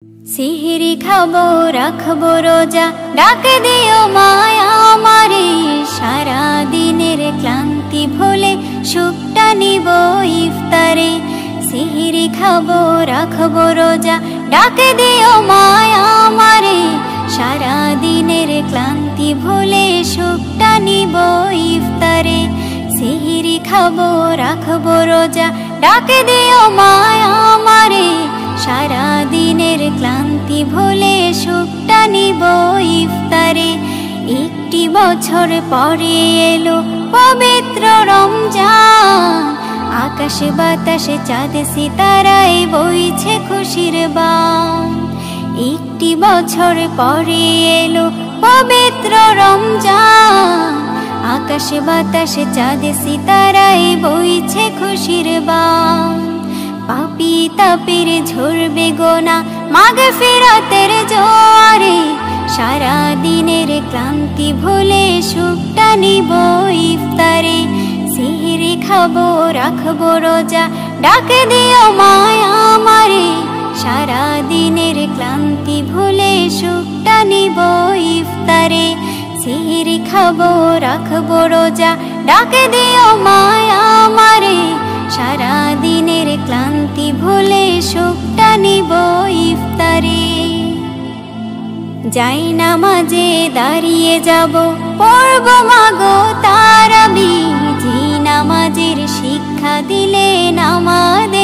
সিহরি খাবো রাখবো রোজা, ডাক দিও মায়া আমারে। সারা দিনের ক্লান্তি ভুলে সুখটা নিব ইফতারে। সিহরি খাবো রাখবো রোজা, ডাক দিও মায়া আমারে। সারা দিনের ক্লান্তি ভুলে সুখটা নিব ইফতারে। সিহরি খাবো রাখবো রোজা, ডাক দিও মায়া আমারে। সারা দিনের ক্লান্তি ভুলে সুখটা নিব ইফতারে। একটি বছর পরে এলো পবিত্র রমজান, আকাশে বাতাসে চাঁদ সিতারায় বইছে খুশির বান। একটি বছর পরে এলো পবিত্র রমজান, আকাশে বাতাসে চাঁদ সিতারায় বইছে খুশির বান। পাপী তাপের ঝরবে গোনা মাগফিরাতের জোয়ারে। সারা দিনের ক্লান্তি ভুলে সুখটা নিব ইফতারে। সিহরি খাবো রাখবো রোজা, ডাক দিও মায়া আমারে। সারা দিনের ক্লান্তি ভুলে সুখটা নিব ইফতারে। সিহরি খাবো রাখবো রোজা, ডাক দিও মায়া আমারে। সারা দিনের ক্লান্তি ভুলে সুখটা নিব ইফতারে। যাই নামাজে দাঁড়িয়ে যাব, পড়ব মাগো তারাবি। জি নামাজের শিক্ষা দিলেন আমাদের